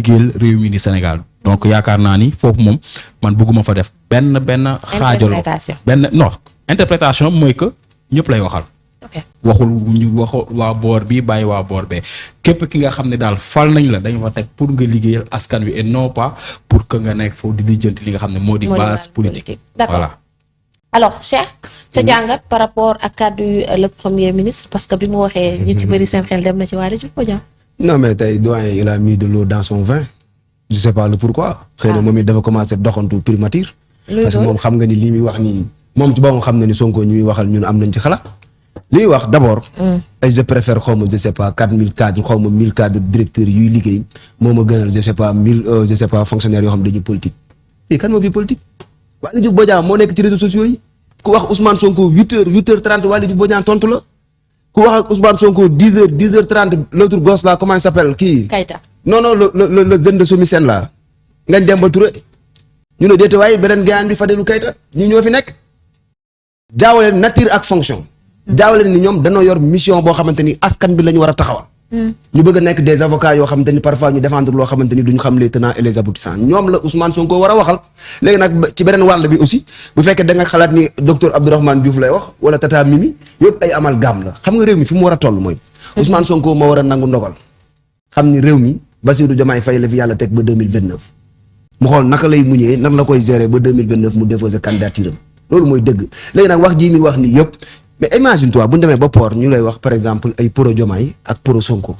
liggéeyal réew mi ni Sénégal donc yaakaar naa ni foofu moom man bëgguma fa def benn xaajaloo benn non interprétation mooy que ñëpp lay waxal. waxul ñu waxu waa boor bi bàyyi waa boor bee képp ki nga xam ne daal fal nañ la dañu fa teg pour nga liggéeyal askan wi et non pas pour que nga nekk foofu di lijjanti li nga xam ne moo di base politique. D'accord. Voilà. Alors Cheikh sa jàngat par rapport ak kàddu le premier ministre parce que bi mu waxee ñu ci bëri seen xel dem na ci Waly Diouf Bodiang. Non mais tey doyen il a mis de l'eau dans son vin je sais pas le pourquoi. xëy na moom it dafa commencé doxantu primature. parce que moom xam nga ni lii muy wax nii moom ci boppam xam na ni Sonko ñu muy waxal ñun am nañ ci xalaat. li wax d'abord. ay je préfère xaw ma je sais pas 4000 cadres xaw ma 1000 cadres directeurs yuy liggéey moo ma gënal je sais pas 1000 je sais pas fonctionnaires yoo xam ne dañuy politique. fii kan moo fi politique Waly Diouf Bodiang moo nekk ci réseaux sociaux yi ku wax Ousmane Sonko 8h30 Waly Diouf Bodiang tontu la ku wax ak Ousmane Sonko 10h30 l'autre gosse là comment il s'appelle kii. Kayta non le jeune de Somisen là Ngagne Demba Touré ñu ne déete waaye beneen gaañ bi Fadilou Keita ñu ñoo fi nekk jaawale nature ak fonction. jaawale ni ñoom dañoo yor mission boo xamante ni askan bi la ñu war a taxawal. ñu bëgg a nekk des avocats yoo xamante ni parfois ñu défendre loo xamante ni duñu xam les tenants et les aboutissants ñoom la Ousmane Sonko war a waxal. léegi nag ci beneen wàll bi aussi bu fekkee da nga xalaat ni docteur Abdourahmane Diouf lay wax wala Tata Mimi yëpp ay amalgame la xam nga réew mi fi mu war a toll mooy. Ousmane Sonko moo war a nangu ndogal. xam ni réew mi Bassirou Diomaye Faye la fi yàlla teg ba 2029 mu xool naka lay muñee nan la koy gérer ba 2029 mu déposer candidature am loolu mooy dëgg léegi nag wax jii mi wax ni yëpp. mais imagine toi bu ñu demee ba port ñu lay wax par exemple ay pro Diomaye ak pro Sonko.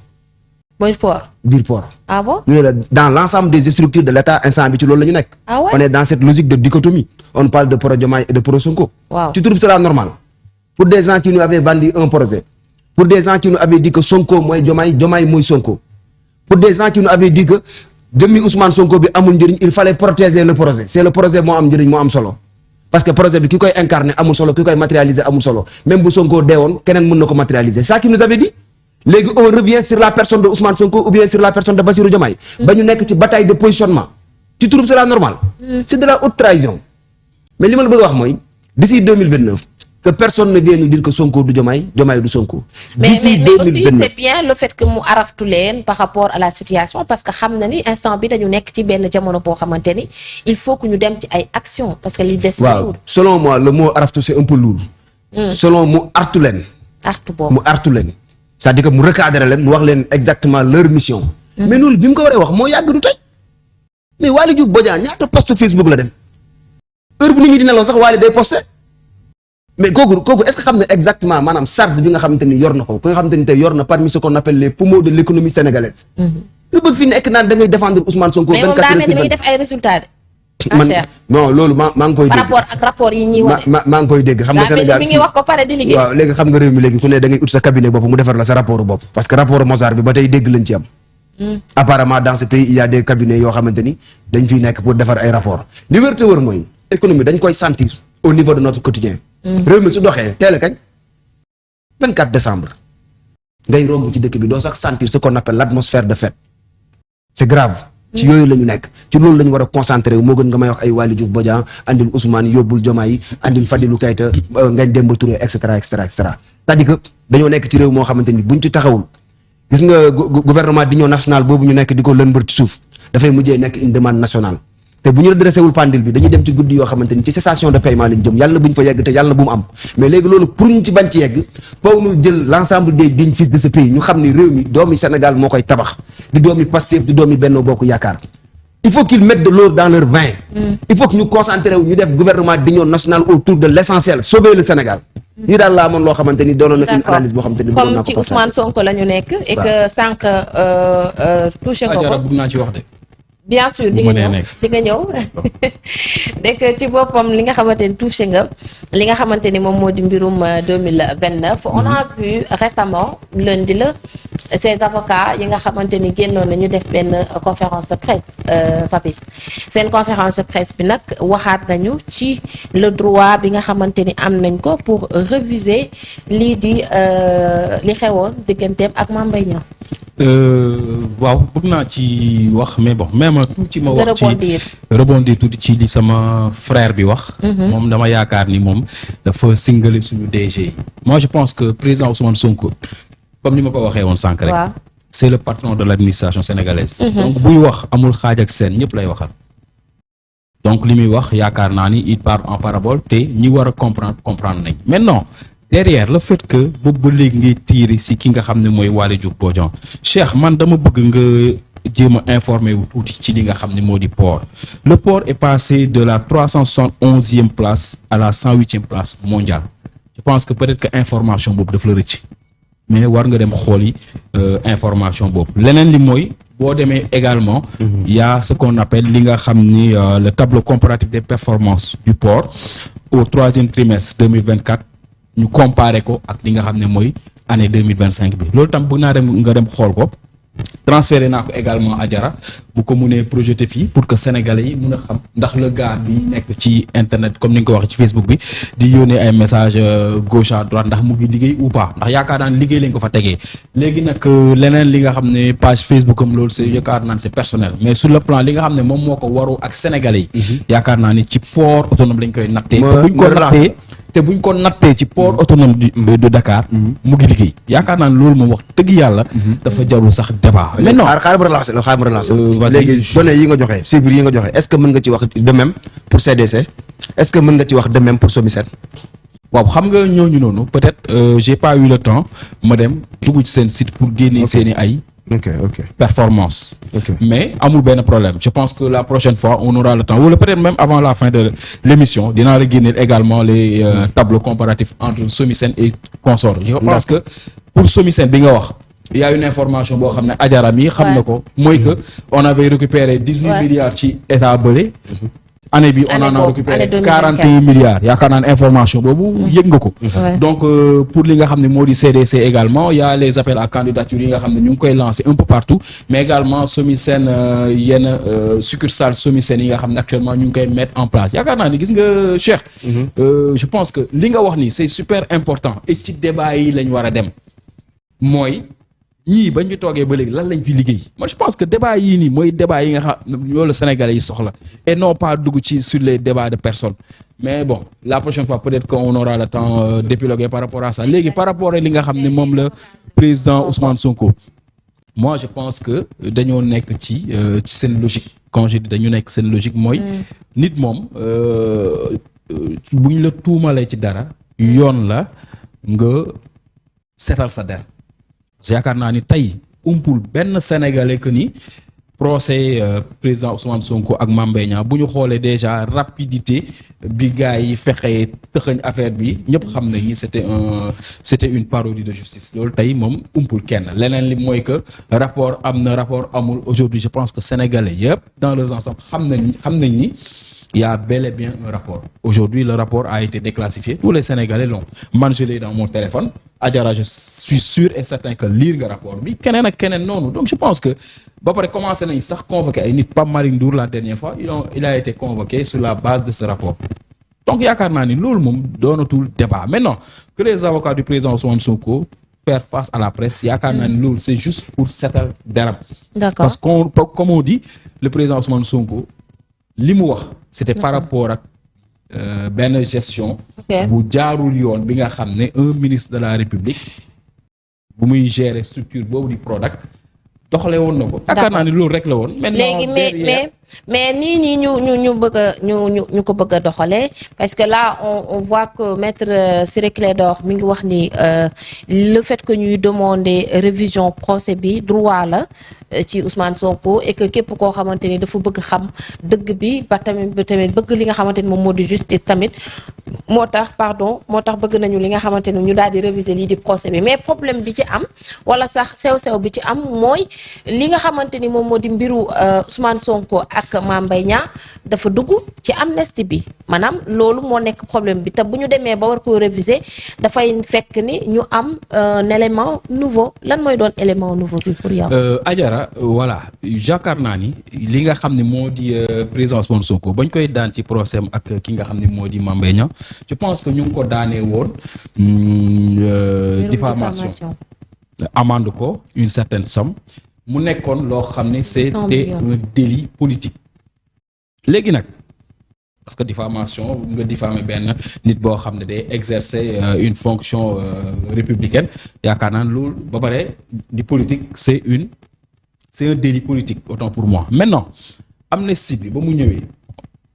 mooy port. biir port. ah bon ñu ne la dans l'ensemble des structures de l'État instant bi ci loolu la ñu nekk. ah ouais? On est dans cette logique de dichotomie on parle de pro Diomaye et de pro Sonko. Wow. Tu trouves cela normal pour des gens qui nous avaient vendu un projet pour des gens qui nous avaient dit que Sonko mooy Diomaye Diomaye mooy Sonko pour des gens qui nous avaient dit que jëmmi Ousmane Sonko bi amul njëriñ il fallait protéger le projet c'est le projet moo am njëriñ moo am solo. parce que projet bi ki koy incarner amul solo ki koy matérialiser amul solo même bu Sonko deewoon keneen mën na ko matérialiser ça qui nous avait dit léegi on revient sur la personne de Ousmane Sonko ou bien sur la personne de Bassirou Diomaye ba ñu nekk ci bataille de positionnement tu trouves cela normal c'est de la haute trahison mais li ma la bëgg a wax mooy d'ici 2029 que personne ne vienne nous dire que Sonko du Diomaye Diomaye du Sonko d'ici 2029 aussi c'est bien le fait que mu araftu leen par rapport à la situation parce que xam na ni instant bi dañu nekk ci benn jamono boo xamante ni il faut que ñu dem ci ay actions parce que li des waaw selon moi le mot araftu c'est un peu lourd selon mu artu leen artu boobu mu artu leen c'est-à-dire que mu recadrer leen mu wax leen exactement leur mission mais loolu bi mu ko waree wax moo yàgg du tey mais Waly Diouf Bodiang ñaata post Facebook la def heure bu nit ñi di nelaw sax Waly day posté mais kooku est-ce que xam ne exactement maanaam charge bi nga xamante ni yor na ko nga xamante ni tey yor na parmi ce qu'on appelle les poumons de l'économie sénégalaise nga bëgg fi nekk naan da ngay défendre Ousmane Sonko mais moom daa mel ni mi ngi def ay résultats de man non loolu maa ngi koy dégg par rapport ak rapport yi ñuy wane maa ngi koy dégg xam nga Sénégal mi ngi wax ba pare di liggéey waaw léegi xam nga réew mi léegi ku ne da ngay ut sa cabinet bopp mu defar la sa rapport bopp parce que rapport Mozart bi ba tey dégg lañ ci am apparemment dans ce pays il y a des cabinets yoo xamante ni dañ fiy nekk pour defar ay rapport li wér te wër mooy économie dañ koy sentir au niveau de notre quotidien réew mi su doxee teel a kañ 24 décembre ngay romb ci dëkk bi doo sax sentir ce qu'on appelle l'atmosphère de fête c'est grave ci yooyu la ñu nekk ci loolu la ñu war a concentré wu moo gën nga may wax ay Waly Diouf Bodiang andil Ousmane yóbbul Diomaye andil Fadilou Keita Ngagne Demba Touré et cetera et cetera et cetera c'est-à-dire que dañoo nekk ci réew moo xamante ni buñ ci taxawul gis nga gouvernement d'union nationale boobu ñu nekk di ko lënbër ci suuf dafay mujjee nekk une demande nationale te bu ñu redressé wul pendule bi dañuy dem ci guddi yoo xamante ni ci cessation de paiement lañ jëm yàlla na bu ñu fa yegg te yàlla na bu mu am mais léegi loolu pour ñu ci bañ ci yegg foofu ñu jël l'ensemble des dignes fils de ce pays ñu xam ni réew mi doomi Sénégal moo koy tabax di doomi Pastef di doomi Benno Bokk Yaakaar il faut qu'ils mettent de l'eau dans leur vin il faut que ñu concentré wu ñu def gouvernement d'union nationale autour de l'essentiel sauver le Sénégal lii daal laa amoon loo xamante ni doonoon na une analyse boo xamante ni comme ci Ousmane Sonko la ñu nekk et que sànq touché nga ko bëgg naa ci wax de bien sûr di nga ñëw dëkk ci boppam li nga xamante ni touché nga li nga xamante ni moom moo di mbirum 2029 on a vu récemment lundi la ces avocats yi nga xamante ni génnoon nañu def benn conférence de presse Papis seen conférence de presse bi nag waxaat nañu ci le droit bi nga xamante ni am nañ ko pour réviser lii di li xewoon digganteem ak Mame Mbaye Niang waaw bëgg naa ci wax mais bon même tuuti ma wax ci rebondir tuuti ci li sama frère bi wax moom dama yaakaar ni moom dafa singale suñu DG moi je pense que président Ousmane Sonko comme ni ma ko waxee woon sànq rek c'est le patron de l'administration sénégalaise. donc buy wax amul xaaj ak seen ñëpp lay waxal. donc li muy wax yaakaar naa ni il parle en parabole te ñi war a comprendre nañ. maintenant derrière le fait que boobu ba léegi ngay tiiri si ki nga xam ne mooy Waly Diouf Bodian Cheikh man dama bëgg nga jéem a informé wu tuuti ci li nga xam ne moo di port. le port est passé de la 371e place à la 108e place mondiale. je pense que peut-être que information boobu daf la rëcc. mais war nga dem xooli information boobu leneen li mooy boo demee également il y a ce qu'on appelle li nga xam ni le tableau comparatif des performances du port au 3e trimestre 2024 ñu comparé ko ak li nga xam ne mooy année 2025 bi loolu tam bëgg naa dem nga dem xool ko transféré naa ko également Adjara bu ko mënee projeté fii pour que sénégalais yi mën a xam ndax le gars bi nekk ci internet comme ni nga ko waxee ci Facebook bi di yónnee ay message gauche à droite ndax mu ngi liggéey ou pas ndax yaakaar naa ne liggéey lañ ko fa tegee léegi nag leneen li nga xam ne page Facebook am loolu c'est yaakaar naa ne c'est personnel mais sur le plan li nga xam ne moom moo ko waru ak sénégalais yi yaakaar naa ni ci port autonome lañ koy nattee te buñ ko nattee ci port autonome de Dakar mu ngi liggéey yaakaar naa ne loolu moom wax dëgg yàlla dafa jarul sax débat maintenant xaaral ma relancer léegi données yi nga joxe chiffres yi nga joxe est-ce que mën nga ci wax de même pour CDC est-ce que mën nga ci wax de même pour SOMISEN waaw xam nga ñooñu noonu peut-être j'ai pas eu le temps ma dem dugg ci seen site pour génne seeni ay performance mais amul benn problème je pense que la prochaine fois on aura le temps ou peut-être même avant la fin de l'émission dinaa la génneel également les tableaux comparatifs entre SOMISEN et consorts je pense que pour SOMISEN bi nga wax il y a une information boo xam ne Adjara mi xam na ko mooy que on avait récupéré 18 milliards ci état bële année bi on en a récupéré 41 milliards yaakaar naa ne information boobu yëg nga ko donc pour li nga xam ne moo di CDC également il y a les appels à candidature yi nga xam ne ñu ngi koy lancer un peu partout mais également SOMISEN yenn succursale SOMISEN yi nga xam ne actuellement ñu ngi koy mettre en place yaakaar naa ni gis nga Cheikh je pense que li nga wax ni c'est super important et ci débat yi lañ war a dem mooy ñii ba ñu toogee ba léegi lan lañ fi liggéey moi je pense que débat yii nii mooy débat yi nga xam loolu la Sénégalais yi soxla et non pas dugg ci sur les débats de personnes mais bon la prochaine fois peut-être qu'on aura le temps d'épiloguer par rapport à ça léegi par rapport ak li nga xam ne moom la président Ousmane Sonko moi je pense que dañoo nekk ci seen logique quand je dis dañu nekk seen logique mooy nit moom buñ la tuumalee ci dara yoon la nga setal sa der yaakaar naa ni tey umpul benn sénégalais que ni procès président Ousmane Sonko ak Mame Mbaye Niang bu ñu xoolee déjà rapidité bi gars yi fexee tëxëñ affaire bi ñëpp xam nañ ni c'était une parodie de justice loolu tey moom umpul kenn leneen li mooy que rapport am na rapport amul aujourd'hui je pense que sénégalais yëpp dans leurs ensembles xam nañ ni il y a bel et bien un rapport aujourd'hui le rapport a été déclassifié tous les sénégalais l'ont man je l'ai dans mon téléphone Adjara je suis sûr et certain que lire nga rapport bi keneen ak keneen noonu donc je pense que ba pare commencé nañ sax convoqué ay nit Pape Malick Ndour la dernière fois il a été convoqué sur la base de ce rapport donc yaakaar naa ni loolu moom doonatul débat maintenant que les avocats du président Ousmane Sonko faire face à la presse yaakaar naa ni loolu c'est juste pour setal deram parce que comme on dit le président Ousmane Sonko li mu wax c'était par rapport ak benn gestion bu jaarul yoon bi nga xam ne un ministre de la République bu muy gérer structure boobu di Prodac doxale woon na ko yaakaar naa ni loolu rek la woon léegi mais nii ñu bëgg a ñu ko bëgg a doxalee parce que là on voit que maître Ciré Clédor mi ngi wax ni le fait que ñuy demander révision procès bi droit la ci Ousmane Sonko et que képp koo xamante ni dafa bëgg xam dëgg bi ba tamit bëgg li nga xamante ni moom moo di justice tamit moo tax bëgg nañu li nga xamante ni ñu daal di réviser lii di procès bi mais problème bi ci am wala sax sew-sew bi ci am mooy li nga xamante ni moom moo di mbiru Ousmane Sonko ak Mame Mbaye Niang dafa dugg ci amnistie bi maanaam loolu moo nekk problème bi te bu ñu demee ba war koo réviser dafay fekk ni ñu am un élément nouveau lan mooy doon élément nouveau bi pour yow. Adjara voilà yaakaar naa ni li nga xam ne moo di président Ousmane Sonko bañ koy daan ci procès am ak ki nga xam ne moo di Mame Mbaye Niang je pense que ñu ngi ko daanee woon diffamation amende ko une certaine somme mu nekkoon loo xam ne c'était un délit politique léegi nag parce que diffamation nga diffamer benn nit boo xam ne day exercer une fonction républicaine yaakaar naa loolu ba pare di politique c'est un délit politique autant pour moi. Maintenant amnistie bi ba mu ñëwee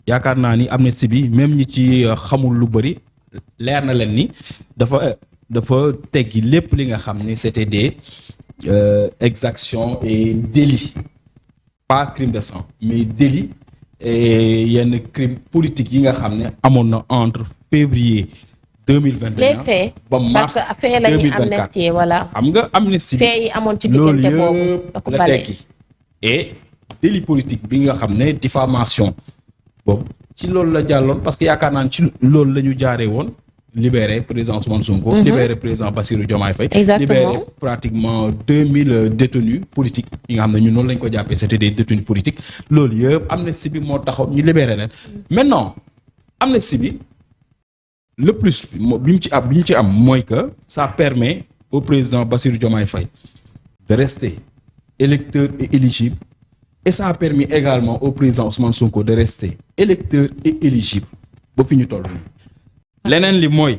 yaakaar naa ni amnistie bi même ñi ci xamul lu bari leer na leen ni dafa teggi lépp li nga xam ni c'était des exactions et délits, pas crime de sang mais délits et yenn crime politique yi nga xam ne amoon na entre février 2021 les faits ba mars parce que fait la ñuy amnistie voilà. xam nga amnistie fait yi amoon ci diggante boobu da ko la bale tekki et délit politique bi nga xam ne diffamation boobu ci loolu la jàlloon parce que yaakaar naa ne ci loolu la ñu jaaree woon libérer président Ousmane Sonko. Libérer président Bassirou Diomaye Faye. Exactement. Libérer pratiquement 2000 détenus politiques yi nga xam ne ñun noonu lañ ko jàppee c'était des détenus politiques loolu yëpp amnistie bi moo taxaw ñu libérer leen. Maintenant amnistie bi le plus bi ñu ci am mooy que ça permet au président Bassirou Diomaye Faye de rester électeur et éligible et ça a permis également au président Ousmane Sonko de rester électeur et éligible ba fi ñu toll nii. leneen li mooy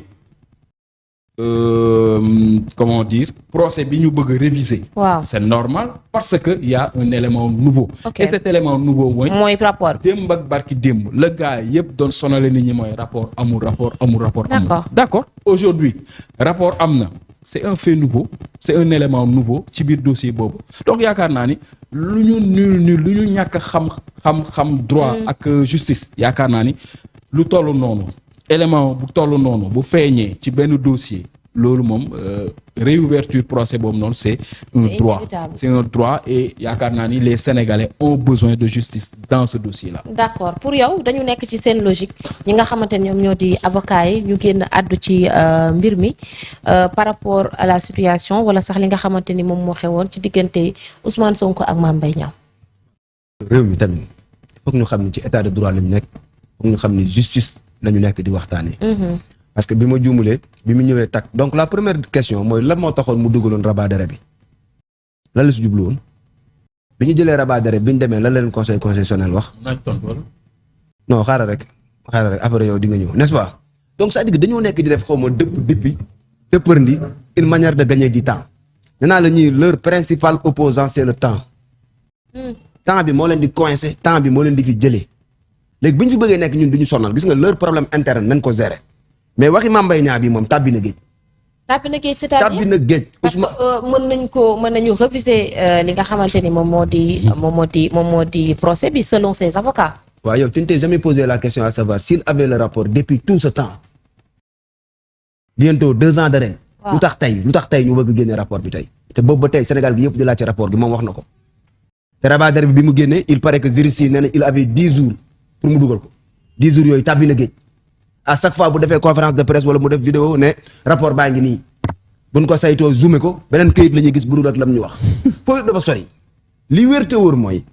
comment dire procès bi ñu bëgg a réviser. waaw c'est normal parce que y a un élément nouveau. Ok. Et cet élément nouveau mooy rapport bi. démb ak barki démb le gars yëpp doon sonale nit ñi mooy rapport amul. D'accord. D'accord aujourd'hui rapport am na c'est un fait nouveau c'est un élément nouveau ci biir dossier boobu donc yaakaar naa ni lu ñu nul lu ñu ñàkk xam droit ak justice yaakaar naa ni lu toll noonu élément bu toll noonu bu feeñee ci benn dossier loolu moom réouverture procès boobu noonu c'est un droit inévitable. c'est un droit et yaakaar naa ni les Sénégalais ont besoin de justice dans ce dossier-là. d'accord pour yow dañu nekk ci seen logique ñi nga xamante ne ñoom ñoo di avocats yi ñu génn àddu ci mbir mi par rapport à la situation wala sax li nga xamante ni moom moo xewoon ci diggante Ousmane Sonko ak Mame Mbaye Niang. réew mi tamit foog ñu xam ne ci état de droit lañu nekk foog ñu xam ne justice lañu nekk di waxtaanee. parce que bi ma juumulee bi mu ñëwee takk donc la première question mooy lan moo taxoon mu dugaloon rabat d'arrêt bi lan la si jublu woon bi ñu jëlee rabat d'arrêt bi ñu demee lan la leen conseil constitutionnel wax. non xaaral rek après yow di nga ñëw n'est-ce pas donc c'est-à-dire que dañoo nekk di def xaw ma dëppërndi une manière de gagner du temps nee naa la ñuy leur principal opposant c'est le temps. temps bi moo leen di coincer temps bi moo leen di fi jëlee léegi bu ñu fi bëggee nekk ñun du ñu sonal gis nga leur problème interne nañ ko gérer mais waxi Mame Mbaye Niang bi moom tàbbi na géej. tàbbi na géej c'est-à-dire tàbbi na géej. parce que mën nañu réviser li nga xamante ni moom moo di procès bi selon ses avocats. waaw yow tu ne t'es jamais posé la question à savoir s'il avait le rapport depuis tout ce temps bientôt 2 ans de règne. waaw lu tax tey ñu bëgg génne rapport bi tey te boobu ba tey Sénégal gi yëpp di laajte rapport gi moom wax na ko te rabat d'arrêt bi mu génnee il paraît que juriste yi nee na il avait 10 jours pour mu dugal ko 10 jours yooyu tàbbi na géej à chaque fois bu defee conférence de presse wala mu def vidéo ne rapport baa ngi nii buñ ko saytoo zoomé ko beneen këyit la ñuy gis bu dul ak lam ñu wax foofu dafa sori li wér te wóor mooy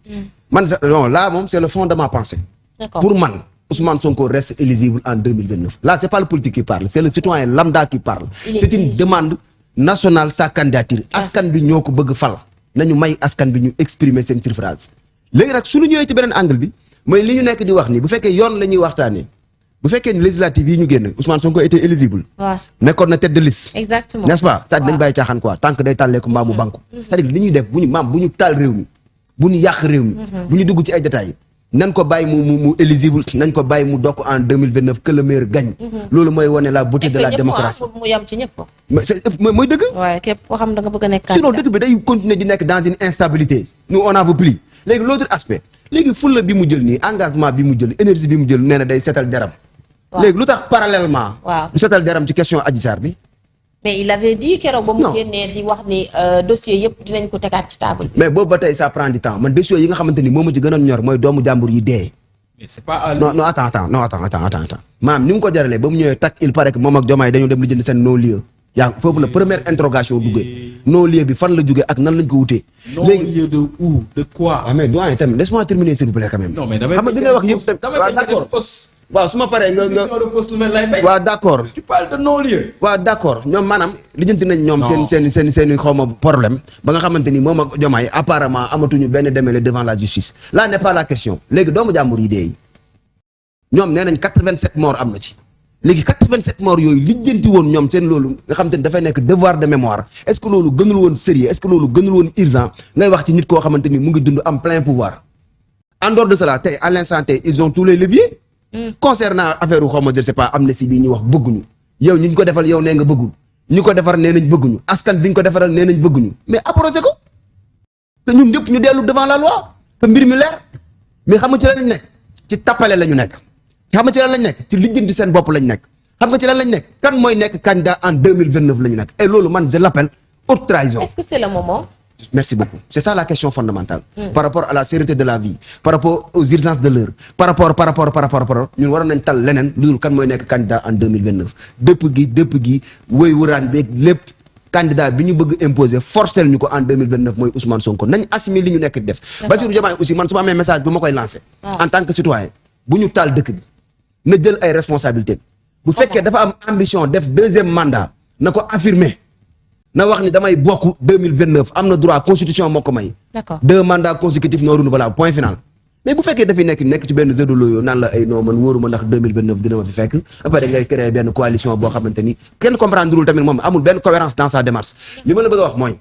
man non là moom c'est le fond de ma pensée. D'accord. Pour man Ousmane Sonko reste éligible en 2029 là c'est pas le politique qui parle c'est le citoyen lambda qui parle. C'est une demande nationale sa candidature askan bi ñoo ko bëgg fal nañu may askan bi ñu exprimer seen suffrage léegi nag suñu ñëwee ci beneen angle bi mooy li ñu nekk di wax nii bu fekkee yoon la ñuy waxtaanee bu fekkee ni législative yi ñu génn Ousmane Sonko était éligible. waaw nekkoon na tête de liste. exactement n'est-ce pas c'est-à-dire dañ bàyyi caaxaan quoi tant que day tàllee ko mbaa mu banku c'est-à-dire li ñuy def bu ñu taal réew mi bu ñu yàq réew mi bu ñu dugg ci ay détails nañ ko bàyyi mu éligible nañ ko bàyyi mu dokk en 2029 que le meilleur gagne loolu mooy wane la beauté de la démocratie mu yam ci ñëpp. mooy dëgg waaye képp koo xam da nga bëgg a nekk sinon candidat. dëkk bi day continuer di nekk dans une instabilité nous on en veut plus léegi l'autre aspect léegi fulla bi mu jël nii engagement bi mu jël énergie bi mu jël nee na day seetal deram waaw. léegi lu tax parallèlement waaw. du seetal deram ci question Adji Sarr bi mais il avait dit keroog ba mu Non. génnee di wax ni dossier yëpp dinañ ko tegaat ci table bi. mais boobu ba tey ça prend du temps man décision yi nga xamante ni moo ma ci gën a ñor mooy doomu jàmbur yi dee Mais c'est pas à lui. non attends maanaam ni mu ko jaralee ba mu ñëwee tak il paraît que moom ak Diomaye dañoo dem li jënd seen non-lieu yaa foofu la première interrogation duggee non-lieu bi fan la jógee ak nan lañ ko wutee Non-lieu de où? De quoi? waaw mais doyen tamit laisse-moi terminer s'il vous plaît quand même Non mais damay xam nga bi ngay wax yëpp tamit waaw d'accord waaw su ma paree nga Question de poste lu mel lay fay. waaw d'accord Tu parles de non-lieu. waaw d'accord ñoom maanaam lijjanti nañ ñoom Non. seen xaw ma problème ba nga xamante ni moom ak Diomaye apparemment amatuñu benn démêlé devant la justice là n'est pas la question léegi doomu jàmbur yi dee yi ñoom nee nañ 87 morts am na ci léegi 87 morts yooyu lijjanti woon ñoom seen loolu nga xam te ne dafay nekk devoir de mémoire est-ce que loolu gënul woon sérieux est-ce que loolu gënul woon urgent ngay wax ci nit koo xamante ni mu ngi dund am plein pouvoir en dehors de cela tey à l'instant T ils ont tous les leviers concernant affaire u xaw ma je sais pas amnistie bi ñuy wax bëgguñu yow ñu ko defal yow nee nga bëggul ñu ko defar nee nañ bëgguñu askan bi ñu ko defaral nee nañ bëgguñu mais approché ko que ñun ñëpp ñu dellu devant la loi que mbir mi leer mais xam nga ci lan lañ nekk ci tappale la ñu nekk xam nga ci lan lañ nekk ci lijjanti seen bopp lañ nekk xam nga ci lan lañ nekk kan mooy nekk candidat en 2029 la ñu nekk et loolu man je l'appelle haute trahison. Est-ce que c'est le moment? Merci beaucoup. C'est ça la question fondamentale. Par rapport à la sécurité de la vie, par rapport aux urgences de l'heure, par rapport ñun waroon nañ tal leneen lu dul kan mooy nekk candidat en 2029 dëpp gi wéy wuraan beeg lépp candidat bi ñu bëgg imposer forcer ñu ko en 2029 mooy Ousmane Sonko nañ assumer li ñu nekk di def. Bassirou Diomaye aussi man su ma amee message bu ma koy lancer. En tant que citoyen bu ñu taal dëkk bi na jël ay responsabilités. bu fekkee dafa am ambition def deuxième mandat na ko affirmer. na wax ni damay bokk 2029 am na droit constitution moo ko may. D'accord. 2 mandats consécutifs non renouvelables point final. mais bu fekkee dafay nekk ci benn jeu de loyo naan la ay non man wóoruma ndax 2029 dina ma fi fekk après ngay créer benn coalition boo xamante ni kenn comprendre lul tamit moom amul benn cohérence dans sa démarche. li ma la bëgg a wax mooy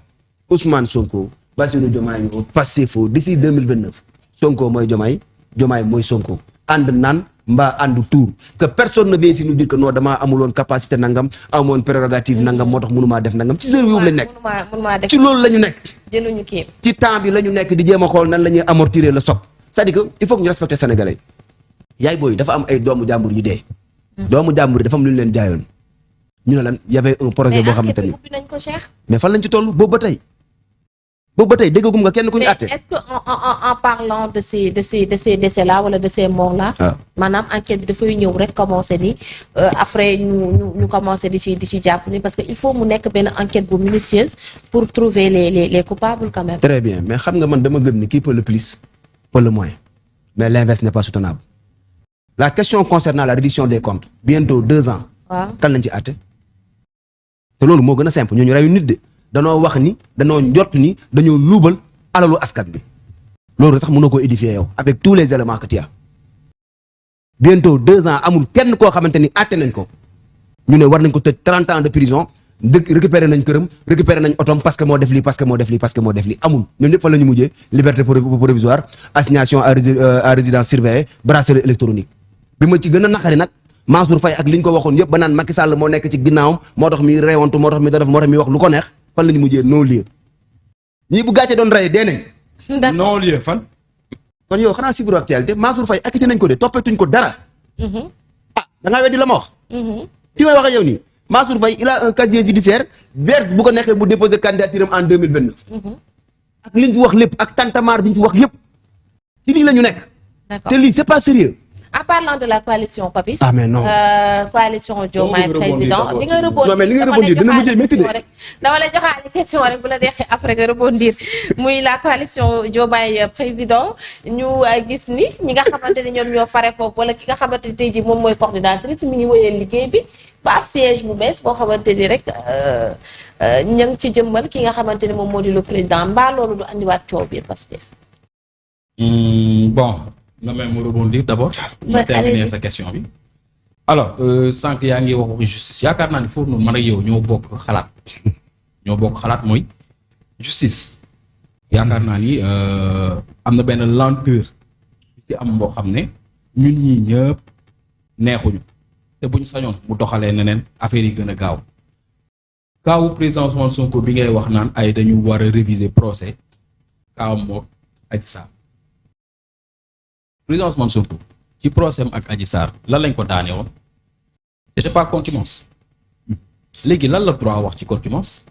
Ousmane Sonko Bassirou Diomaye Pastef d'ici 2029 Sonko mooy Diomaye mooy Sonko ànd naan. mbaa àndu tour que personne ne vient ici nous dire que non damaa amuloon capacité nangam amoon prérogative nangam moo tax mënumaa def nangam ci seen yóbbu lañ nekk ci loolu la ñu nekk jëluñu kii ci temps bi la ñu nekk di jéem a xool nan la ñuy amortir le choc c'est-à-dire que il faut que ñu respecter sénégalais yaay booy dafa am ay doomu jàmbur yu dee doomu jàmbur yi dafa am lu ñu leen jaayoon ñu ne lan y avait un projet boo xamante ni mais fan lañ ci toll boobu ba tey déggagum nga kenn ku ñu àtte. Mais est-ce que en parlant de ces décès là wala de ces morts là. maanaam enquête bi dafay ñëw rek commencer ni après ñu commencer di ci jàpp ni parce que il faut mu nekk benn enquête bu minutieuse pour trouver les coupables quand même. Très bien mais xam nga man dama gëm ni qui peut le plus peut le moins mais l'inverse n'est pas soutenable la question concernant la reddition des comptes bientôt 2 ans. waaw kan lañ ci àtte te loolu moo gën a simple ñooñu reyu nit de. danoo wax ni danoo njort ni dañoo luubal alalu askan bi loolu sax mënoo koo édifier yow avec tous les éléments que tu as bientôt 2 ans amul kenn koo xamante ni àtte nañ ko ñu ne war nañ ko tëj 30 ans de prison récupérer nañ këram récupérer nañ otom parce que moo def lii amul ñoom ñëpp fa la ñu mujjee liberté provisoire assignation à résidence surveillée bracelet électronique bi ma ci gën a naqari nag Mansour Faye ak li ñu ko waxoon yëpp ba naan Macky Sall moo nekk ci ginnaawam moo tax mi reewantu moo tax mi wax lu ko neex fan la ñu mujjee non lieu ñii bu gàcce doon rey dee nañ. non lieu fan. kon yow xanaa si biir actualité Mansour Faye acquitté nañ ko de toppetuñ ko dara. da ngaa weddi la ma wax. fi may wax ak yow nii Mansour Faye il a un casier judiciaire vierge bu ko neexee mu déposer candidature en 2029. ak li ñu fi wax lépp ak tantamar bi ñu fi wax yépp ci lii la ñu nekk. D'accord. te lii c'est pas sérieux. En parlant de la coalition Papis. Ah mais non. Coalition Diomaye président di nga rebondir. non mais li nga rebondir dina mujjee métti de. dama lay joxaale question rek bu la neexee après nga rebondir muy la coalition Diomaye président ñu gis ni ñi nga xamante ni ñoom ñoo fare foofu wala ki nga xamante ni tey jii moom mooy coordinatrice mi ngi wëyal liggéey bi ba ab siège bu bees boo xamante ni rek ña ngi ci jëmmal ki nga xamante ni moom moo di le président mbaa loolu du andiwaat coow biir Pastef. Bon. nga même mu rebondir d'abord. ma terminer sa question bi. alors sànq yaa ngi wax justice yaakaar naa ni foofu noonu man ak yow ñoo bokk xalaat mooy justice. yaakaar naa ni am na benn lenteur ci am boo xam ne ñun ñii ñëpp neexuñu te buñ sañoon mu doxalee neneen affaire yi gën a gaaw. kaawu président Ousmane Sonko bi ngay wax naan ay dañu war a réviser procès kaawam moom Adji Sarr. président Ousmane Sonko ci procès ak Adji Sarr lan lañ ko daane woon c'était pas contumace léegi lan la droit wax ci contumace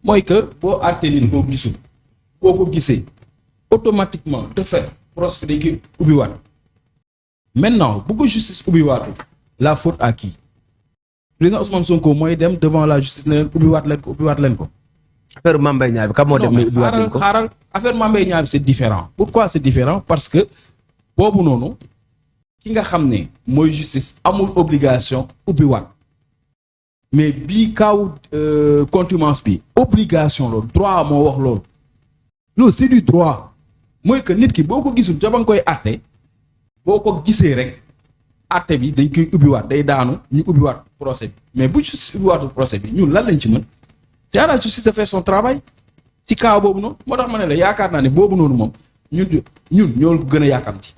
mooy que boo àttee nit koo gisul boo ko gisee automatiquement de fait procès dañ koy ubbiwaat maintenant bu ko justice ubbiwaatu la faute à qui président Ousmane Sonko mooy dem devant la justice ne leen ubbiwaat leen ko. affaire Mame Mbaye Niang bi kam moo dem ne ubbiwaat leen ko xaaral affaire Mame Mbaye Niang bi c'est différent pourquoi c'est différent parce que boobu noonu ki nga xam ne mooy justice amul obligation ubbiwaat mais bii kaaw contumace bi obligation loolu droit moo wax loolu c'est du droit mooy que nit ki boo ko gisul ca ba nga koy àtte boo ko gisee rek àtte bi dañ koy ubbiwaat day daanu ñu ubbiwaat procès bi mais bu justice ubbiwaatu procès bi ñun lan lañ ci mën c'est à la justice de faire son travail ci cas boobu noonu moo tax ma ne la yaakaar naa ne boobu noonu moom ñun ñoo gën a yàkkamti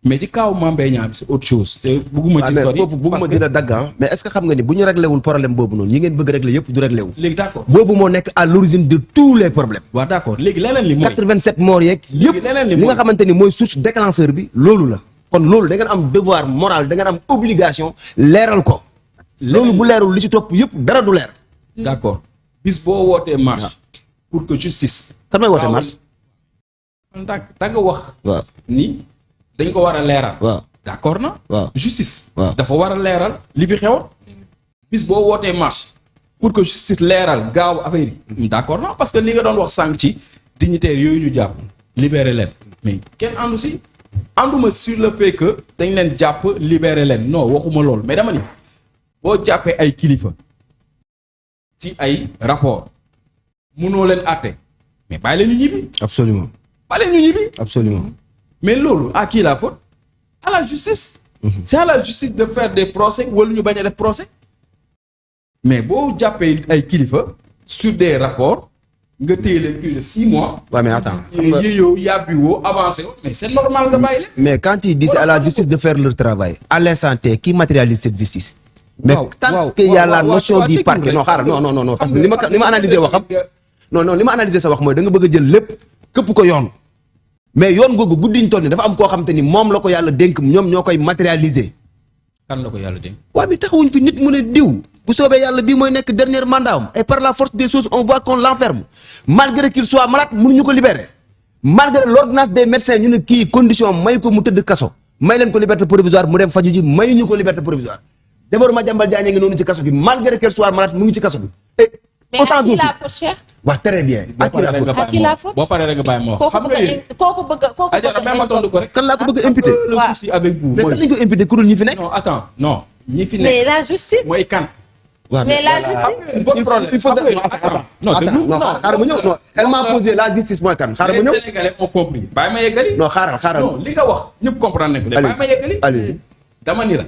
mais ci kaw Mame Mbaye Niang bi c'est autre chose te bëgguma ci histoire yi bëgguma dina dagg mais est-ce que xam nga ni bu ñu réglé wul problème boobu noonu yi ngeen bëgg réglé yëpp du réglé wu léegi d'accord boobu moo nekk à l'origine de tous les problèmes waaw d'accord léegi leneen li mooy 87 morts yeeg yëpp li nga xamante ni mooy source déclencheur bi loolu la kon loolu da ngeen am devoir moral da ngeen am obligation leeral ko loolu bu leerul li ci topp yëpp dara du leer d'accord bis boo wootee marche pour que justice kan may wootee marche da nga wax waaw ni dañ ko war a leeral waaw d'accord na waaw justice waaw dafa war a leeral li fi xewoon bis boo wootee marche pour que justice leeral gaaw affaire yi d'accord na parce que li nga doon wax sànq ci dignitaires yooyu ñu jàpp libérer leen mais kenn àndu si ànduma sur le fait que dañ leen jàpp libérer leen non waxuma loolu mais dama ni boo jàppee ay kilifa ci ay rapport munoo leen àtte mais bàyyi leen ñu ñibbi absolument bàyyi leen ñu ñibbi absolument mais loolu à qui la faute à la justice c'est à la justice de faire des procès wala ñu bañ a def procès mais boo jàppee ay kilifa sur des rapports nga téye leen plus de 6 mois. waaw mais attends yéyoo yàbbiwoo avancé woo mais c'est normal nga bàyyi leen. mais quand ils disent à la justice de faire leur travail à l'instant T qui matérialise cette justice. mais tant que y a la notion du parquet non xaaral non parce que li ma analyser waxam non li ma analyser sa wax mooy da nga bëgg a jël lépp këpp ko yoon. mais yoon googu guddiñ toll ni dafa am koo xam te ni moom la ko yàlla dénk ñoom ñoo koy matérialiser. kan la ko yàlla dénk. waaw bi taxawuñ fi nit mu ne diw bu soobee yàlla bii mooy nekk dernier mandat am et par la force des choses on voit qu'on l'enferme malgré qu'il soit malade mënuñu ko libérer malgré l'ordonnance des médecins ñu ne kii condition may ko mu tëdd kaso may leen ko liberté provisoire mu dem faju ji mayuñu ko liberté provisoire jabaru Madiambal Diagne ngi noonu ci kaso bi malgré qu'elle soit malade mu ngi ci kaso bi. mais à qui la faute, Cheikh. waaw très bien. à qui la faute boo paree rek nga bàyyi ma wax. xam nga yéen kooku bëgg ko rek. kan laa ko bëgg a imputer. le souci avec vous mais kan lañ ko imputer kuréel ñi fi nekk. non attends non ñi fi nekk. mais la justice. mooy kan. mais la justice. il faut xaaral ma ñëw non elle m'a posé la justice mooy kan xaaral ma ñëw. les Sénégalais ont compris. bàyyi ma yeggali. non xaaral. non li nga wax ñëpp comprendre nañ ko. bàyyi ma yeggali. allez-y dama ni la.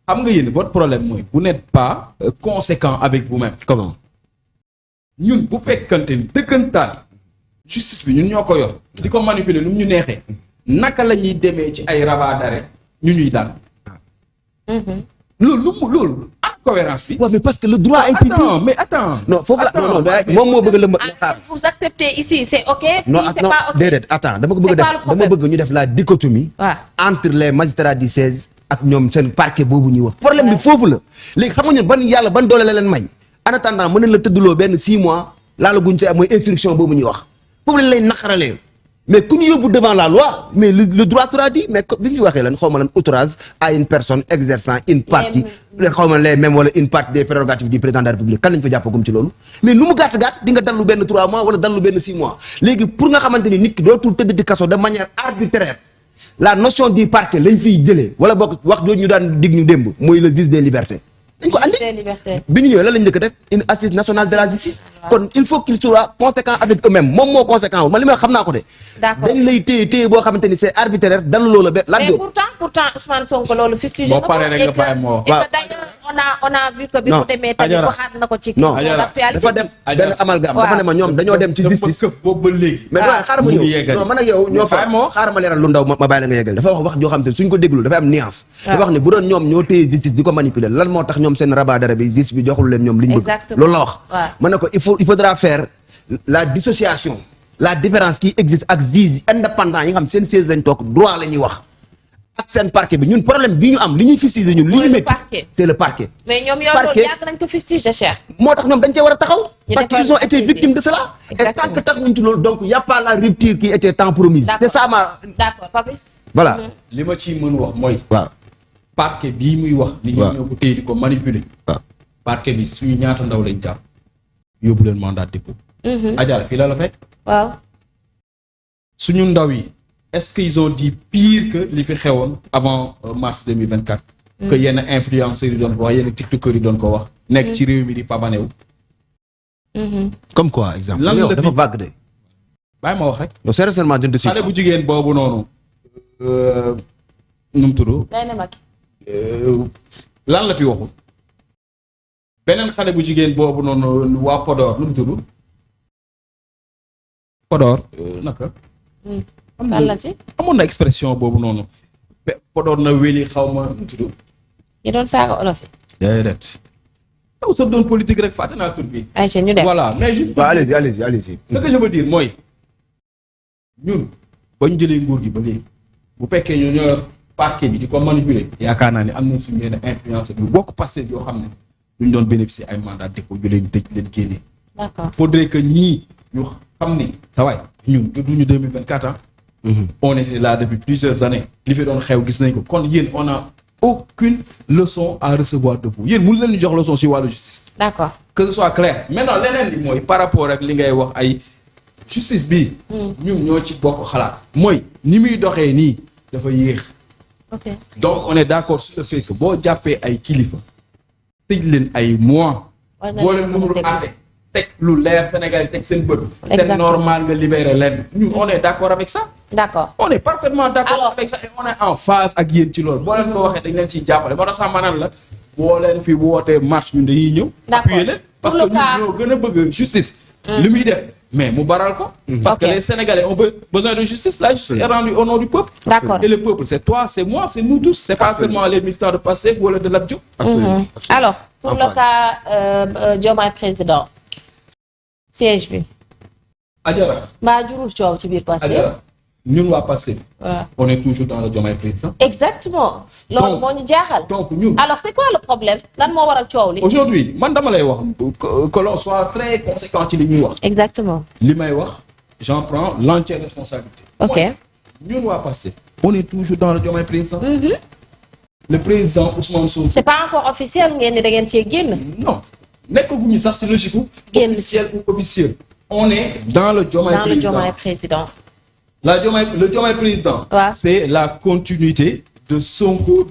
xam nga yéen votre problème mooy vous n'êtes pas conséquent avec vous-même. comment. ñun bu fekkante ni dëggantaan justice bi ñun ñoo ko yor di ko manipuler nu mu ñu neexee naka la ñuy demee ci ay rabat d'arrêt ñu ñuy daan. loolu ak cohérence bi. waaw mais parce que le droit a été dit. mais attends. non foofu la non moom moo bëgg la xaar. vous acceptez ici c'est ok. non c'est pas ok. déedéet attends dama bëgg ñu def la dichotomie. entre les magistrats du 16 ak ñoom seen parquet boobu ñuy wax. problème bi foofu la léegi xam nga ñun ban doole la leen may. en attendant mën nañ la tëddloo benn 6 mois laala guñ ci mooy instruction boobu ñuy wax foofu lañ lay naqaralee mais ku ñu yóbbu devant la loi mais le droit sera dit mais bi ñu waxee lan xaw ma lan outrage à une personne exerçant une partie xaw ma les mêmes wala une partie des prérogatives du président de la République kan lañ fa jàppagum ci loolu mais nu mu gàtt-gàtt di nga dallu benn 3 mois wala dallu benn 6 mois léegi pour nga xamante ni nit ki dootul tëdd di kaso de manière arbitraire la notion du parquet lañ fiy jëlee wala boog wax jooju ñu daan dig ñu démb mooy le juge des libertés dañ ko andi bi ñu ñëwee lan lañ njëkk a def une assise nationale de la justice kon il faut qu'il soit conséquent avec eux-mêmes moom moo conséquent wu man li may xam naa ko de. d'accord dañ lay téye boo xamante ni c'est arbitraire dalu loola ba. mais pourtant Ousmane Sonko loolu fustigé na ko. boo paree rek nga bàyyi moo et que d'ailleurs on a vu que bi mu demee tamit waxaat na ko ci. non dafa def benn amalgame dafa ne ma ñoom dañoo dem ci justice. boobu ba léegi. mais doy xaaral ma ñëw non man ak yow ñoo fa xaaral ma leeral lu ndaw ma bàyyi la nga yeggal dafa wax joo xam te suñ ko déglu dafa am nuance. dafa wax ni bu doon ñoom ñoo téye justice di ko manipuler lan moo tax ñoom seen rabat d'arrêt bi justice bi joxul leen ñoom liñ bëgg. loolu la wax. ma ne ko il faudra faire la dissociation la différence qui existe ak juge indépendant yi nga xam seen siège lañ toog droit la ñuy wax ak seen parquet bi ñun problème bi ñu am li ñuy fustiger ñun li ñu métti c'est le parquet. mais ñoom yow loolu yàgg nañ ko fustiger Cheikh. moo tax ñoom dañ cee war a taxaw. parce qu'ils ont été victimes de cela. et tant que taxawuñ ci loolu donc y a pas la rupture qui était tant promise. c'est ça ma. d'accord Papis. voilà. li ma ciy mën wax mooy. waaw. parquet bii muy wax. li ñu ñëw ko téye di ko manipuler. waaw. parquet bi suñu ñaata ndaw lañ jàpp yóbbu leen mandat de dépôt. Adja fii la fekk. waaw. suñu ndaw yi est-ce qu'ils ont dit pire que li fi xewoon avant mars 2024. que yenn influenceurs yi doon ko wax yenn tiktokers yi doon ko wax. nekk ci réew mi di pabanew. comme quoi exemple. lan la dafa vague de. bàyyi ma wax rek. non sérieusement je ne te suis pas. xale bu jigéen boobu noonu. nu mu tudd. day ne mag. lan la fi waxul beneen xale bu jigéen boobu noonu waa Podor nu mu tudd Podor naka. kan la si. amoon na expression boobu noonu Podor na wéli xaw ma nu mu tudd. yi doon saaga olof yi. déedéet. taw sa doon politique rek fàtte naa tur bi. Aïcha ñu dem voilà mais juste. waaw allez-y. ce que je veux dire mooy ñun ba ñu jëlee nguur gi ba léegi bu fekkee ñu ñoo parquet bi di ko manipuler yaakaar naa ne am nañ suñu yenn influence bi bokk passé yoo xam ne duñ doon bénéficier ay mandat de dépôt ju leen tëj leen génne. d'accord faudrait que ñii ñu xam ni sa waay ñun duñu 2024 ans. On était là depuis plusieurs années li fi doon xew gis nañ ko kon yéen on a aucune leçon à recevoir de vous yéen mënu leen ñu jox leçon ci wàllu justice. d'accord que ce soit clair maintenant leneen li mooy par rapport ak li ngay wax ay justice bi ñun ñoo ci bokk xalaat mooy ni muy doxee nii dafa yéex. ok donc on est d'accord sur le fait que boo jàppee ay kilifa tëj leen ay mois. boo leen mënul àtte teg lu leer Sénégal teg seen bët. c'est normal nga libérer leen ñun on est d'accord avec ça. d'accord on est parfaitement d'accord avec ça et on est en phase ak yéen ci loolu boo leen ko waxee dañ leen ciy jàppale moo tax sax maanaam la boo leen fi wootee marche ñun dañuy ñëw. appuyer leen parce que ñun ñoo gën a bëgg justice. li muy def mais mu baral ko. parce que les Sénégalais ont besoin de justice. La justice est rendue au nom du peuple. D'accord. Et le peuple c'est toi c'est moi c'est nous tous. C'est pas seulement les militants de Pastef wala de Lat Diop. alors pour le cas Diomaye président siège bi. Adjara. mbaa jurul coow ci biir Pastef. Adjara ñun waa Pastef. waaw on est toujours dans le Diomaye président. exactement. loolu moo ñu jaaxal. donc ñun. alors c'est quoi le problème lan moo waral coow li. aujourd'hui man dama lay wax que l'on soit très conséquent ci li ñuy wax. exactement. li may wax j'en prends l'entière responsabilité. ok ñun waa Pastef. on est toujours dans le Diomaye président. le président Ousmane Sonko. c'est pas encore officiel ngeen ni da ngeen cee génn. non nekkaguñu sax ci logique génn officiel ou officiel. on est dans le Diomaye dans le Diomaye président. le Diomaye président. Ouais. c'est la continuité de Sonko.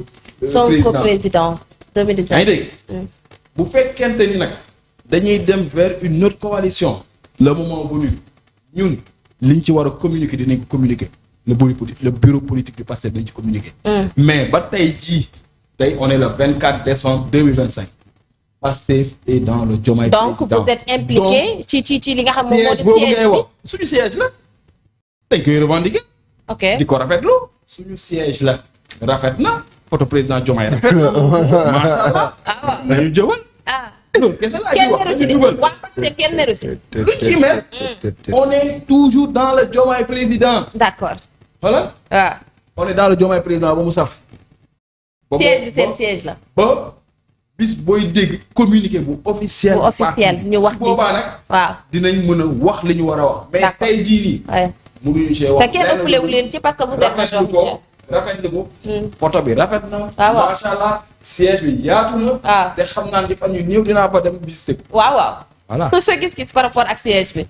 Sonko président 2019. yaa ngi dégg. bu fekkente ni nag dañuy dem vers une autre coalition. le moment venu ñun liñ ci war a communiquer dinañ ko communiquer le bureau politique du Pastef dañ ci communiquer. mais ba tey jii tey on est le 24 décembre 2025. Pastef est dans le Diomaye président. donc vous êtes impliqué ci li nga xam moom moo di siège boobu siège ngay bi. wax suñu siège la dañ koy revendiquer. ok di ko rafetlu suñu siège la rafet na photo président Diomaye rafet na macha allah. dañu jëwal. loolu kese laa ciy wax kenn meru ci de waa Pastef kenn meru si. lu ci mer. on est toujours dans le Diomaye président. d'accord. voilà. waaw. on est dans le Diomaye président ba mu saf. siège bi seen siège la. ba bis booy dégg communiqué bu officiel. bu officiel ñu wax boobaa nag. waaw. dinañ mën a wax li ñu war a wax. mais tey jii nii. waaw. mënuñu see wax te kenn ëppale wu leen ci parce que vous êtes majoritaire. rafetlu ko. photo bi rafet na. waaw. macha allah siège bi yaatu na. waaw. te xam naa ne fan yu néew dinaa fa dem visiter ko. waaw. voilà sa gis-gis par rapport ak siège bi.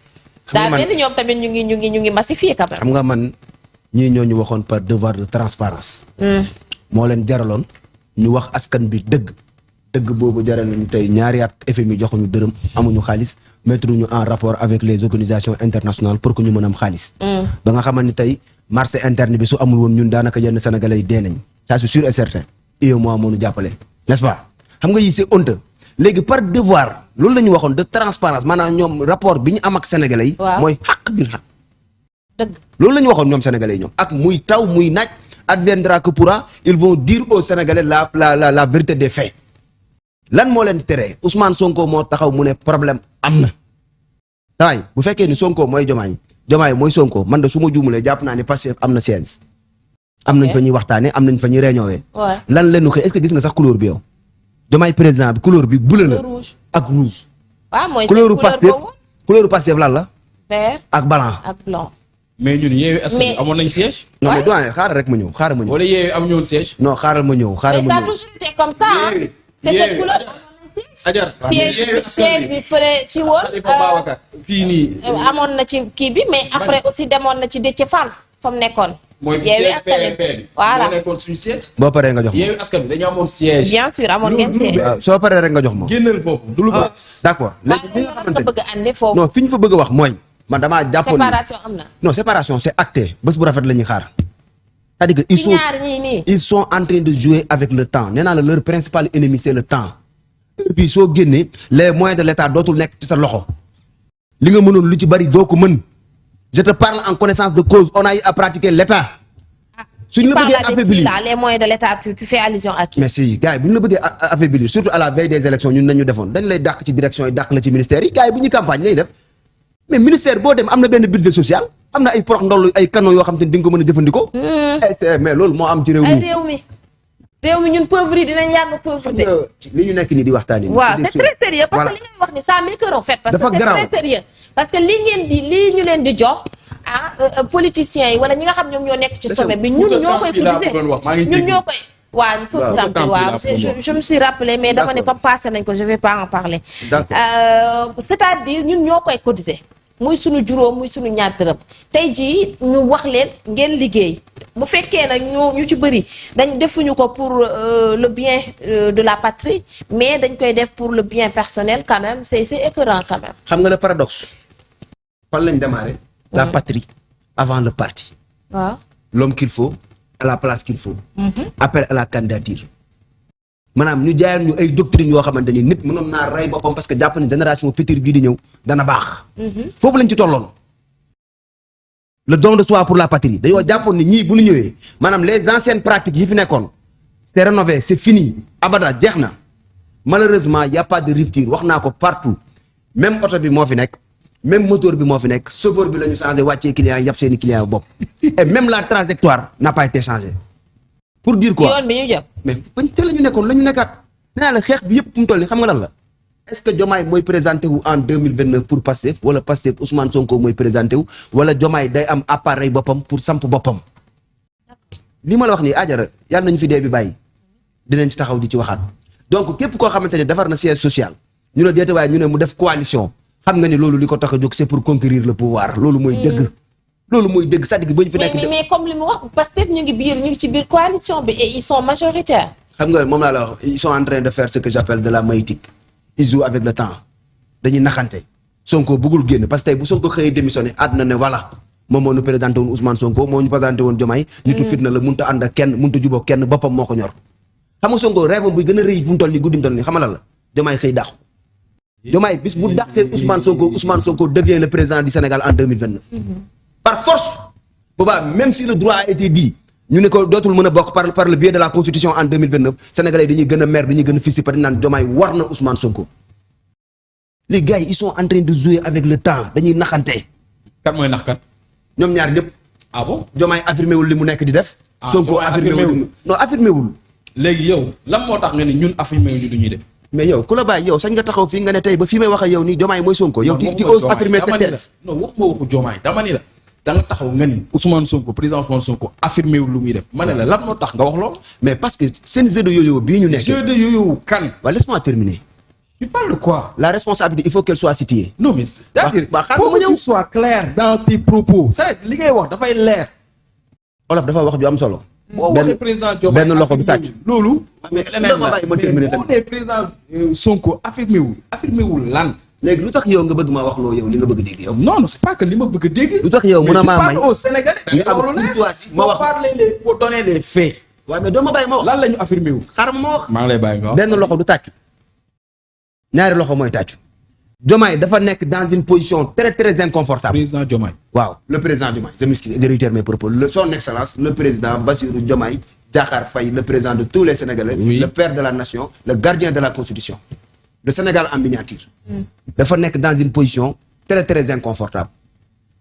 daa mel ni ñoom tamit ñu ngi massifié quand même. xam nga man ñii ñoo ñu waxoon par devoir de transparence moo leen jaraloon ñu wax askan bi dëgg boobu jaral nañu tey ñaari at FMI joxuñu dërëm amuñu xaalis mettre ñu en rapport avec les organisations internationales pour que ñu mën am xaalis. ba nga xamante ni tey marché interne bi su amul woon ñun daanaka yenn sénégalais yi dee nañ ça c'est sûr et certain UEMOA moo ñu jàppale n'est-ce pas xam nga yi c'est honteux léegi par devoir loolu la ñu waxoon de transparence maanaam ñoom rapport bi ñu am ak sénégalais yi. mooy xaq biir xaq. dëgg loolu la ñu waxoon ñoom sénégalais yi ñoom ak muy taw muy naaj adviendra que pourra ils vont dire aux sénégalais la vérité des faits lan moo leen tere Ousmane Sonko moo taxaw mu ne problème am na. sawaay bu fekkee ni Sonko mooy Diomaye mooy Sonko man de su ma juumulee jàpp naa ni Pastef am na siège am nañ fa ñuy waxtaanee am nañ fa ñuy réunion lan leen xëy est-ce que gis nga sax couleur bi yow Diomaye président bi couleur bi bleu la ak rouge. waaw mooy couleur Pastef lan la. vert ak blanc. ak blanc. mais ñun Yewwi Askan Wi amoon nañ siège. non mais doyen xaaral rek ma ñëw wala Yewwi am ñoon siège. non xaaral ma ñëw. mais ça a toujours été comme ça. c'est cette couleur. Adjara siège bi fële ci woon. fii nii. amoon na ci kii bi mais après aussi demoon na ci Déthié Fall fa mu nekkoon. mooy Yewwi Askan Wi voilà moo nekkoon suñu siège. boo paree nga jox ma Yewwi Askan Wi dañoo amoon siège. bien sûr amoon ngeen siège. soo paree rek nga jox ma. génnal foofu du lu baax. d'accord léegi li nga xamante ne bëgg a andi foofu. non fi ñu fa bëgg a wax mooy. man damaa jàppoon séparation am na. non séparation c'est acté bés bu rafet la ñuy xaar. c'est-à-dire que ils sont en train de jouer avec le temps nee naa la leur principal ennemi c'est le temps et puis soo génnee les moyens de l'État dootul nekk ci sa loxo li nga mënoon lu ci bari doo ko mën je te parle en connaissance de cause on a eu à pratiquer l'État. suñu la bëggee affaiblir les moyens de l'État tu fais allusion à qui. merci gars yi bu ñu la bëggee affaiblir surtout à la veille des élections ñun nañu defoon dañ lay dàq ci direction yi dàq la ci ministère yi gars yi bu ñuy campagne lay def mais ministère boo dem am na benn budget social am na ay porox ndoll ay canon yoo xam te ni di nga ko mën a jëfandikoo. mais loolu moo am ci réew mi. réew mi ñun pauvres yi dinañ yàgg pauvre de. li ñu nekk nii di waxtaanee. waaw c'est très sérieux parce que li ngay wax ni ça m'écoeure en fait. parce que c'est très sérieux parce que lii ñu leen di jox politiciens yi wala ñi nga xam ñoom ñoo nekk ci sommet bi ñun ñoo koy cotiser ñun ñoo koy. waaw il faut je me suis rappelé mais dama ne comme passé nañ ko je vais pas en parler. c'est-à-dire ñun ñoo koy cotiser. muy sunu juróom muy sunu ñaar dërëm tey jii ñu wax leen ngeen liggéey bu fekkee nag ñu ci bëri dañ defuñu ko pour le bien de la patrie mais dañ koy def pour le bien personnel quand même c'est écœurant quand même. xam nga le paradoxe fan lañ démarré. la patrie avant le parti. waaw l'homme qu'il faut à la place qu'il faut. appel à la candidature. maanaam ñu jaayoon ñu ay doctrines yoo xamante ni nit mënoon naa rey boppam parce que jàpp ne génération future bii di ñëw dana baax. foofu lañ ci tolloon. le don de soi pour la patrie dañoo jàppoon ni ñii bu ñu ñëwee maanaam les anciennes pratiques yi fi nekkoon c'est rénové c'est fini abada jeex na malheureusement y a pas de rupture wax naa ko partout même oto bi moo fi nekk même moteur bi moo fi nekk chauffeur bi la ñu changé wàccee client yàpp seeni client bopp et même la trajectoire n'a pas été changée. pour dire quoi yoon bi ñu jëm. mais bañ te la ñu nekkoon la ñu nekkaat nee naa la xeex bi yëpp fu mu toll nii xam nga lan la est-ce que Diomaye mooy présenté wu en 2029 pour Pastef wala Pastef Ousmane Sonko mooy présenté wu wala Diomaye day am appareil boppam pour samp boppam. li ma la wax nii Adjara yàlla nañu fi dee bi bàyyi dinañ ci taxaw di ci waxaat donc képp koo xamante ne defar na siège social ñu ne déete waaye ñu ne mu def coalition xam nga ni loolu li ko tax a jóg c'est pour conquérir le pouvoir loolu mooy dëgg. loolu mooy dëgg c'est-à-dire ba ñu fi nekk mais comme li mu wax Pastef ñu ngi ci biir coalition bi et ils sont majoritaires. xam nga moom laa la wax ils sont en train de faire ce que j'appelle de la maïeutique ils jouent avec le temps dañuy naxante Sonko bëggul génn parce que tey bu Sonko xëyee démissionné àdduna ne voilà moom moo ñu présenté woon Ousmane Sonko moo ñu présenté woon Diomaye nitu fitna la mënut a ànd ak kenn mënut a jubóo kenn boppam moo ko ñor xam nga Sonko rêve bi gën a rëy bu mu toll nii guddi mu toll nii xam nga lan la Diomaye xëy dàqu Diomaye bis bu dàqee Ousmane Sonko devient le président du Sénégal en 2029 par force boobaa même si le droit a été dit ñu ne ko dootul mën a bokk par le biais de la constitution en 2029 sénégalais dañuy gën a mer dañuy gën a fissi pati naan Diomaye war na Ousmane Sonko les gars ils sont en train de jouer avec le temps dañuy naxante. kan mooy nax kan. ñoom ñaar ñëpp. ah bon Diomaye affirmé wul li mu nekk di def. Sonko affirmé wul non affirmé wul. léegi yow lan moo tax nga ni ñun affirmé wu ñu du ñuy def. mais yow ku la bàyyi yow sañ nga taxaw fii nga ne tey ba fii may wax ak yow nii Diomaye mooy Sonko. yow ti oses affirmer cette thèse. non waxuma waxu Diomaye dama ni la. da nga taxaw nga ni Ousmane Sonko président Ousmane Sonko affirmé wu lu muy def ma ne la lan moo tax nga wax loolu. mais parce que seen jeu de yo-yo bii ñu nekk. jeu de yo-yo kan. waaw laisse-moi terminer. tu parles de quoi. la responsabilité il faut qu'elle soit située. non mais c'est-à-dire faut que tu sois clair dans tes propos. c'est li ngay wax dafay leer. Olof dafa wax ju am solo. boo waxee président Diomaye benn loxo du tàcc. loolu. mais ma bàyyi ma terminer tamit boo nee président Sonko affirmé wul lan. léegi lu tax yow nga bëgg maa wax loo yow li nga bëgg a dégg yow. non non c'est pas que li ma bëgg a dégg. lu tax yow mun a maa may mais tu parles au Sénégalais. nga am courtoisie ma wax faut donner les faits. waaw mais doo ma bàyyi ma wax. lan la ñu affirmé wu. xaaral ma wax. maa ngi lay bàyyi nga wax. benn loxo du tàccu. ñaari loxo mooy tàccu. Diomaye dafa nekk dans une position très très inconfortable. président Diomaye. waaw le président Diomaye je m'excuse je réitère mes propos son excellence le président Bassirou Diomaye Diakhar Faye le président de tous les Sénégalais. Oui. Le père de la nation le gardien de la constitution. le Sénégal en miniature. dafa nekk dans une position très très inconfortable.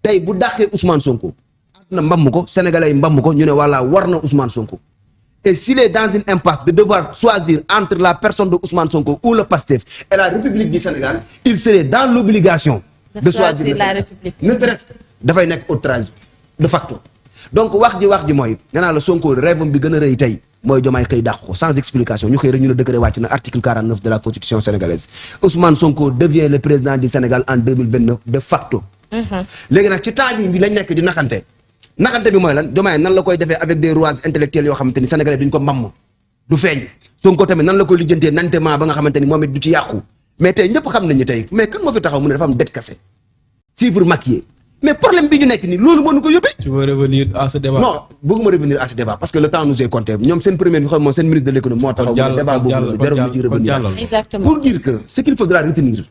tey bu dàqee Ousmane Sonko. na mbamm ko Sénégalais yi mbamm ko ñu ne voilà war na Ousmane Sonko. et s'il est dans une impasse de devoir choisir entre la personne de Ousmane Sonko ou le PASTEF et la République du Sénégal il serait dans l'obligation de choisir la République. ne serait-ce que dafay nekk haute trahison de facto. donc wax ji mooy nee naa la Sonko rêve bi gën a rëy tey mooy Diomaye xëy dàq ko sans explication ñu xëy rek ñu ne décret wàcc na article 49 de la constitution sénégalaise Ousmane Sonko devient le président du Sénégal en 2029 de facto. léegi nag ci temps bi lañ nekk di naxante bi mooy lan Diomaye nan la koy defee avec des rouages intellectuels yoo xamante ni sénégalais duñ ko mbamm du feeñ Sonko tamit nan la koy lijjantee nantement ba nga xamante ni moom it du ci yàqu mais tey ñëpp xam nañu tey mais kan moo fi taxaw mu ne dafa am dette cassée chiffre maquillé mais problème bi ñu nekk nii loolu mënu ko yóbbee. tu veux revenir à ce débat. non bëgguma revenir à ce débat parce que le temps nous est compté ñoom seen premier bi xam moom seen ministre de l'économie moo taxaw débat boobu jarul ñu ci revenir. Exactement. Pour dire que ce qu'il faudra retenir.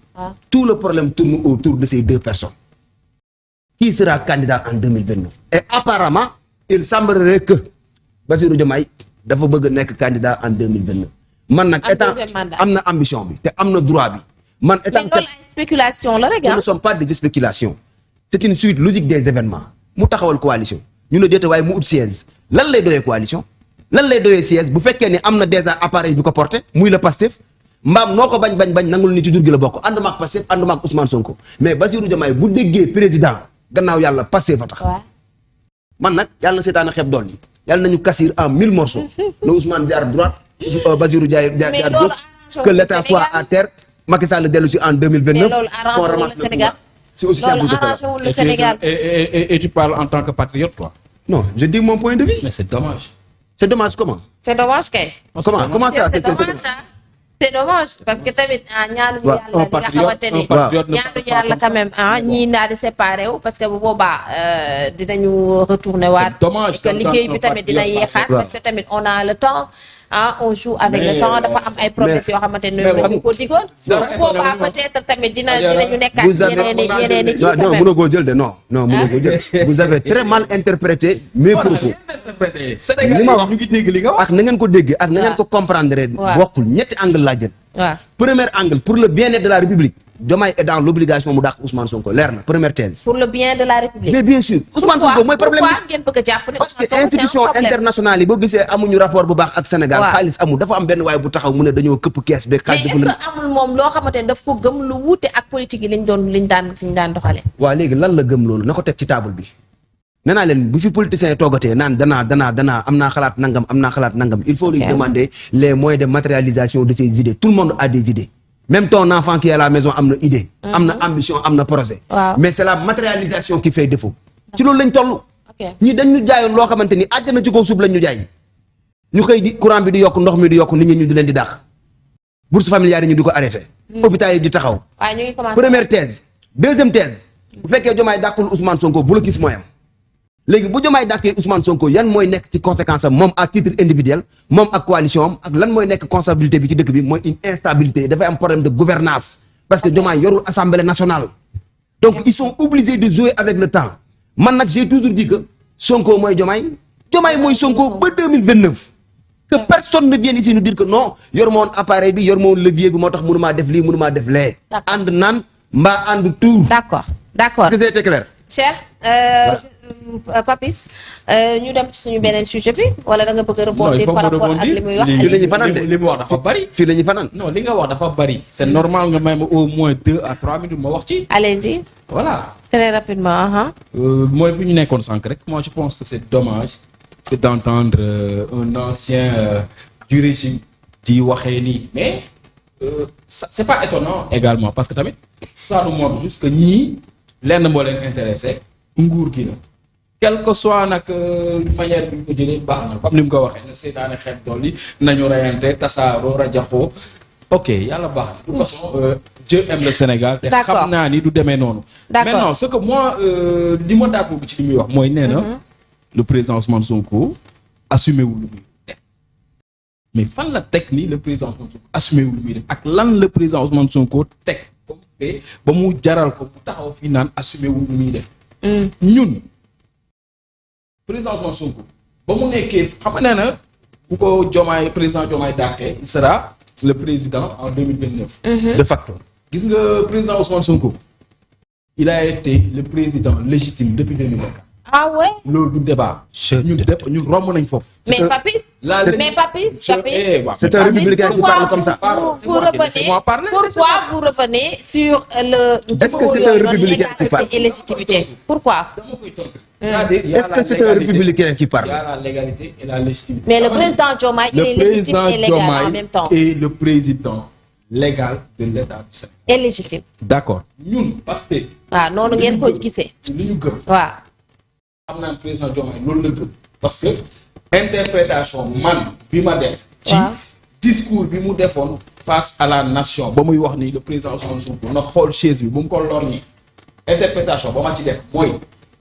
Tout le problème tourne autour de ces deux personnes. Qui sera candidat en 2029? Et apparemment il semblerait que Bassirou Diomaye dafa bëgg nekk candidat en 2029. man nag étant am na ambition bi te am na droit bi. man étant mais loolu ay spéculation la rek. ce ne sont pas des spéculations. c'est une suite logique des événements mu taxawal coalition ñu ne déeta waaye mu ut siège lan lay doyee coalition lan lay doyee siège bu fekkee ne am na déjà appareil bi ko porté muy le Pastef mbaam noo ko bañ nangul ni ci jur gi la bokk ànduma ak Pastef ànduma ak Ousmane Sonko mais Bassirou Diomaye bu déggee président gannaaw yàlla Pastef fa tax man nag yàlla na seetaan a xeeb dool yi yàlla nañu casser en 1000 morceaux na Ousmane jaar droite Bassirou jaar gauche que l'état soit à terre Macky Sall dellu si en 2029 qu'on ramasse le pouvoir. C'est aussi simple que ça. Et tu parles en tant que patriote, toi? Non, je dis mon point de vue. Mais c'est dommage. C'est dommage comment? C'est dommage kay. Comment ça? C'est dommage parce que tamit ñaanuñu yàlla li nga xamante ni ñaanuñu yàlla quand même ñii naa di séparé wu parce que bu boobaa dinañu retourner waat que liggéey bi tamit dina yéexaat parce que tamit on a le temps on joue avec le temps dafa am ay promesses yoo xamante ne ñu ko digoon bu boobaa peut-être tamit dinañu nekkaat yeneen i kii non mënoo koo jël de non mënoo koo jël vous avez très mal interprété mes propos li ma wax ak na ngeen ko dégg ak na ngeen ko comprendre bokkul ñetti angle laa jël. Premier angle pour le bien-être de la République Diomaye est dans l'obligation mu dàq Ousmane Sonko leer na première thèse. Pour le bien de la République. Mais bien sûr Ousmane Sonko mooy problème bi ngeen bëgg a jàpp ne parce que institution internationale yi boo gisee amuñu rapport bu baax ak Sénégal xaalis amul dafa am benn waay bu taxaw mu ne dañoo këpp kees beeg xaalis mais est-ce que amul moom loo xamante ne daf ko gëm lu wuute ak politique yi liñ daan doxale waaw léegi lan la gëm loolu na ko teg ci table bi nee naa leen bu fi politiciens yi toogatee naan danaa am naa xalaat nangam il faut lui demander les moyens de matérialisation de ses idées tout le monde a des idées même ton enfant qui est à la maison am na idée am na ambition am na projet mais c'est la matérialisation qui fait défaut ci loolu lañ toll ñi dañ ñu jaayoon loo xamante ni àjjana ci kaw suuf lañ ñu jaay ñu xëy di courant bi di yokk ndox mi di yokk nit ñi ñu di leen di dàq bourse familiale yi ñu di ko arrêté hôpital yi di taxaw première thèse deuxième thèse bu fekkee Diomaye dàqul Ousmane Sonko bu la gis mooy am léegi bu Diomaye dàqee Ousmane Sonko yan mooy nekk ci conséquence am moom à titre individuel moom ak coalition am ak lan mooy nekk responsabilité bi ci dëkk bi mooy une instabilité dafay am problème de gouvernance parce que Diomaye yorul assemblée nationale donc ils sont obligés de jouer avec le temps man nag j'ai toujours dit que Sonko mooy Diomaye mooy Sonko ba 2029 que personne ne vienne ici nous dire que non yor ma woon appareil bi yor ma woon levier bi moo tax mënumaa def lii mënumaa def lee ànd naan mbaa ànd tour d'accord est-ce que c'était clair Cheikh Papis ñu dem ci suñu beneen sujet bi wala da nga bëgg a rebondir par rapport ak li muy wax fii la ñuy fanaan de li mu wax dafa bari fii la ñuy fanaan non li nga wax dafa bari c'est normal nga may ma au moins 2 à 3 minutes ma wax ci allez-y voilà très rapidement mooy fi ñu nekkoon sànq rek moi je pense que c'est dommage que d'entendre un ancien du régime di waxee nii mais c'est pas étonnant également parce que tamit ça nous montre juste que ñii lenn moo leen intéressé nguur gi la quel que soit nag manière bi ñu ko jëlee baax na comme ni mu ko waxee na seetaane xeet dool yi nañu reyante tasaaroo rajaxoo ok yàlla baax na de toute façon Dieu aime le Sénégal te xam naa ni du demee noonu maintenant ce que moi li ma daa boobu ci li muy wax mooy nee na le président Ousmane Sonko assumé wu lu muy def mais fan la teg ni le président Ousmane Sonko assumé wu lu muy def ak lan le président Ousmane Sonko teg comme fait ba mu jaral ko bu taxaw fii naan assumé wu lu muy def ñun président Ousmane Sonko ba mu nekkee xam nga nee na bu ko Diomaye président Diomaye dàqee il sera le président en 2029 de facto gis nga président Ousmane Sonko il a été le président légitime depuis 2024 ah ouais loolu du débat ñun romb nañ foofu mais Papis c'est un républicain qui parle comme ça pourquoi vous revenez sur le est-ce que c'est un républicain qui parle et légitimité pourquoi est-ce que c'est un républicain qui parle il y a la légalité et la légitimité mais le président Diomaye il est légitime et légal en même temps et le président légal de l'État du Sénégal et légitime d'accord ñun parce que waaw noonu ngeen ko gisee li ñu gëm waaw xam naa président Diomaye loolu la gëm parce que interprétation man bi ma def ci discours bi mu defoon face à la nation ba muy wax ni le président Ousmane Sonko na xool chaise bi bu mu ko lor ñi interprétation ba ma ci def mooy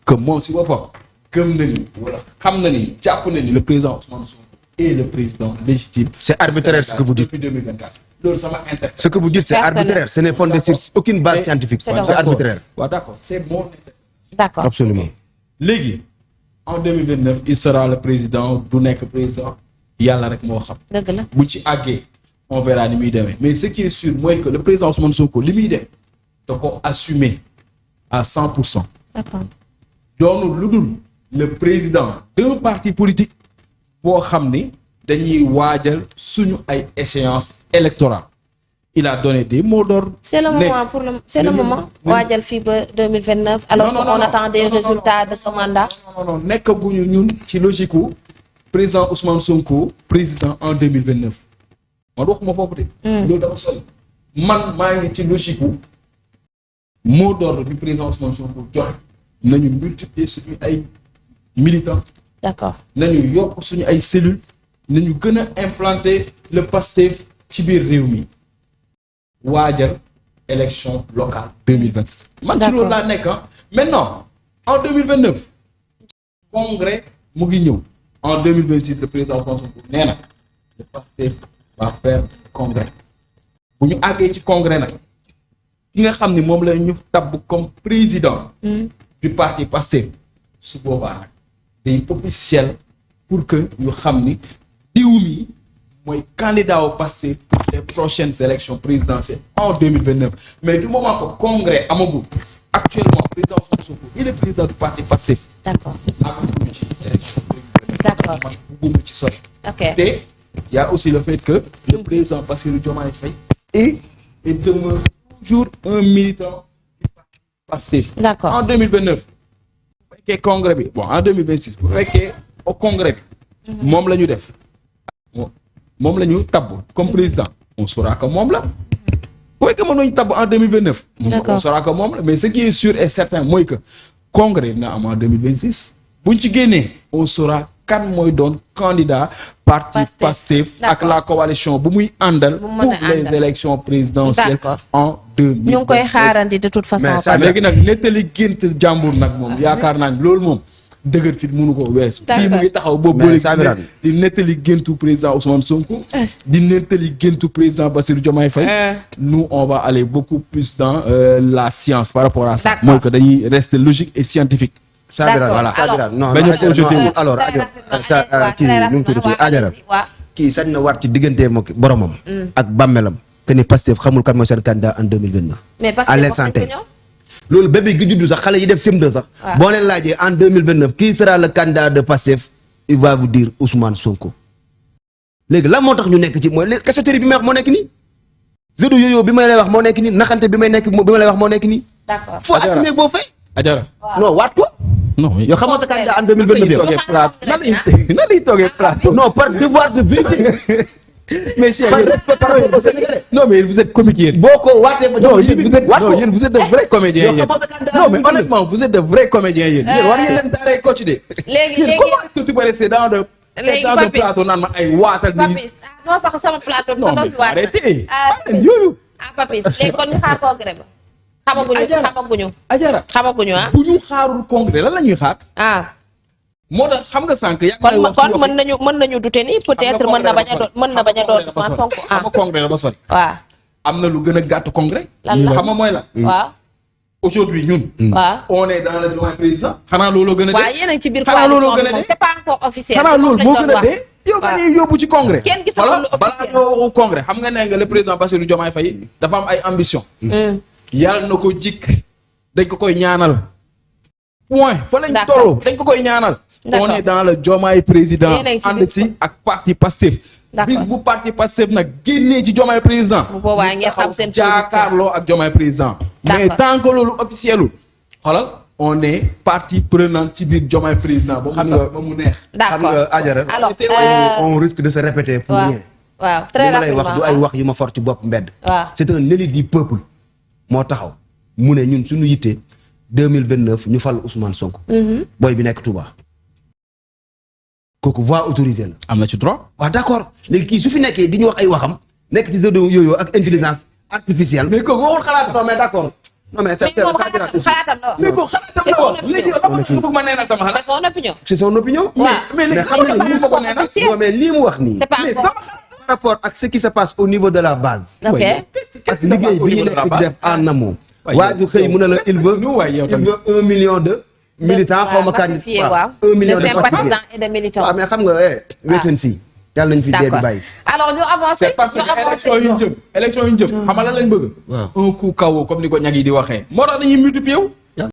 que moom si boppam gëm na ni wala xam na ni jàpp na ni le président Ousmane Sonko est le président légitime. C'est arbitraire ce que vous dites. Depuis 2024. loolu sama interprétation. Ce que vous dites c'est arbitraire, ce n'est fondé sur aucune base scientifique. C'est arbitraire. waaw d'accord c'est mon interprétation. D'accord. Absolument. léegi en 2029 il sera le président du nekk président yàlla rek moo xam. dëgg la bu ci àggee on verra ni muy demee mais ce qui est sûr mooy que le président Ousmane Sonko li muy def da ko assumer à 100%. d'accord. doonul lu dul le président d'un parti politique boo xam ni dañuy waajal suñu ay échéances électorales il a donné des mots d'ordre. c'est le moment pour le c'est le moment waajal fii ba 2029 alors qu'on attend des résultats de ce mandat. non nekkaguñu ñun ci logique gu président Ousmane Sonko président en 2029 man waxuma foofu de. loolu dafa sori man maa ngi ci logique gu mot d'ordre bi président Ousmane Sonko joxe nañu multiplier suñu ay militants. d'accord. nañu yokk suñu ay cellules nañu gën a implanter le Pastef ci biir réew mi waajal élection locale 2026. man ci loolu laa nekk maintenant en 2029 congrès mu ngi ñëw en 2026 le président Ousmane Sonko nee na le Pastef va faire congrès bu ñu àggee ci congrès nag ki nga xam ni moom la ñu tabb comme président du parti Pastef su boobaa nag day officiel pour que ñu xam ni diw mi mooy candidat au Pastef pour les prochaines élections présidentielles en 2029 mais du moment que congrès amagul actuellement président Ousmane Sonko il est président du parti Pastef. d'accord. amaguñu ci élection 2029. d'accord man bugguma ci sori. ok te y a aussi le fait que le président Bassirou Diomaye Faye et demeure toujours un militant du parti Pastef. d'accord en 2029 bu fekkee congrès bi bon en 2026 bu fekkee au congrès bi moom la ñu def moom la ñu tabb comme président on saura que moom la bu fekkee mën nañu tabb en 2029 d'accord on saura que moom la mais ce qui est sûr et certain mooy que congrès na am en 2026 buñ ci génnee on saura kan mooy doon candidat parti Pastef ak la coalition bu muy àndal pour les élections présidentielles en 2029 ñu ngi koy xaarandi de toute façon. léegi nag nettali gént jàmbur nag moom yaakaar naa ni loolu moom dëgër fit mënu ko weesu. fii mu ngi taxaw boobu di nettali géntu président Ousmane Sonko. di nettali géntu président Bassirou Diomaye Faye. nous on va aller beaucoup plus dans la science par rapport à ça. mooy que dañuy rester logique et scientifique. Sabira non alors kii nu mu tuddati Adjara kii sañ na war ci digganteem ak boromam. ak bàmmeelam que ni Pastef xamul kan mooy seen candidat en 2029. mais à l'instant T loolu bébé gi juddu sax xale yi def CM2 sax. boo leen laajee en 2029 qui sera le candidat de Pastef il va vous dire Ousmane Sonko. léegi lan moo tax ñu nekk ci mooy les cachotterie bi may wax moo nekk nii. Zedo yooyu bi may lay wax moo nekk nii naxante bi may lay wax moo nekk nii. d'accord faut assumer vos faits. Adjara non waat ko. non yow xamoo sa candidat en 2029 yow. nan lay toogee plateau. non par devoir de vérité. mais Cheikh par respect par rapport aux Sénégalais. non mais vous êtes comédien. boo ko waatee ba non yéen vous êtes de vrais comédiens yéen. non mais honnêtement honnêtement vous êtes de vrais comédiens yéen. yéen war ngeen leen daaree coach de. léegi comment est-ce que tu peux rester dans de plateau naan ma ay waatal. Papis non sax sama plateau. non mais arrêtez. yooyu. Papis léegi kon ñu xaar congrès ba. xamaguñu ah. bu ñu xaarul congrès lan la ñuy xaar. moo tax xam nga sànq. kon mën nañu dute ni peut-être mën na bañ a doon Ousmane Sonko. xam nga congrès la ba sori. waaw. am na lu gën a gàtt congrès. lan la xam nga mooy la. waaw. aujourd'hui ñun. waaw on est dans le Diomaye président. xanaa looloo gën a dee. waaw yéen a ngi ci biir coalition bi moom c'est pas encore officiel. xanaa loolu moo gën a dee. yow nga ñuy yóbbu ci congrès. kenn gisagul lu officiel balaa ñoo waxu congrès xam nga ne nga le président Bassirou Diomaye Faye dafa am ay ambition. yàlla na ko jikk dañ ko koy ñaanal. point fa lañ toll dañ ko koy ñaanal. on est dans le Diomaye président. ànd si ak parti Pastef. bis bu parti Pastef nag génnee ci Diomaye président. bu boobaa ngeen xam seen jaakaarloo ak Diomaye président. mais tant que loolu officiel xoolal on est partie prenante ci biir Diomaye président. ba mu neex. xam nga Adjara on risque de se répéter pour rien. waaw très rapidement li ma lay wax du ay wax yu ma for ci bopp mbedd. waaw c'est un élu du peuple moo taxaw mu ne ñun suñu yitte 2029 ñu fal Ousmane Sonko. booy bi nekk Touba. kooku voix autorisée la. am na ci droit. waaw d'accord léegi kii su fi nekkee di ñu wax ay waxam nekk ci réseau yooyu ak intelligence artificielle. mais kooku waxul xalaat. non mais d'accord non mais moom xalaatam la wax. mais ko xalaatam la wax léegi yow xam nga bëgg ma neenal sama xalaat. c'est son opinion. c'est son opinion. mais léegi xam nga ni mu ko neenal. non mais lii mu wax nii. c'est pas par rapport ak ce qui se passe au niveau de la base. ok parce que liggéey bi ñu nekk di def en amont. waa ju xëy mu ne la il veut 1 million de militants xaw ma kan. waaw 1 million de sympathisants et de militants. waaw mais xam nga wéeten si. yàlla nañ fi dee bi bàyyi. alors ñu avancé. c'est parce que élection yu ñu jëm xam nga lan lañ bëgg. waaw un coup kaw comme ni ko ñag yi di waxee. moo tax dañuy multiplier wu.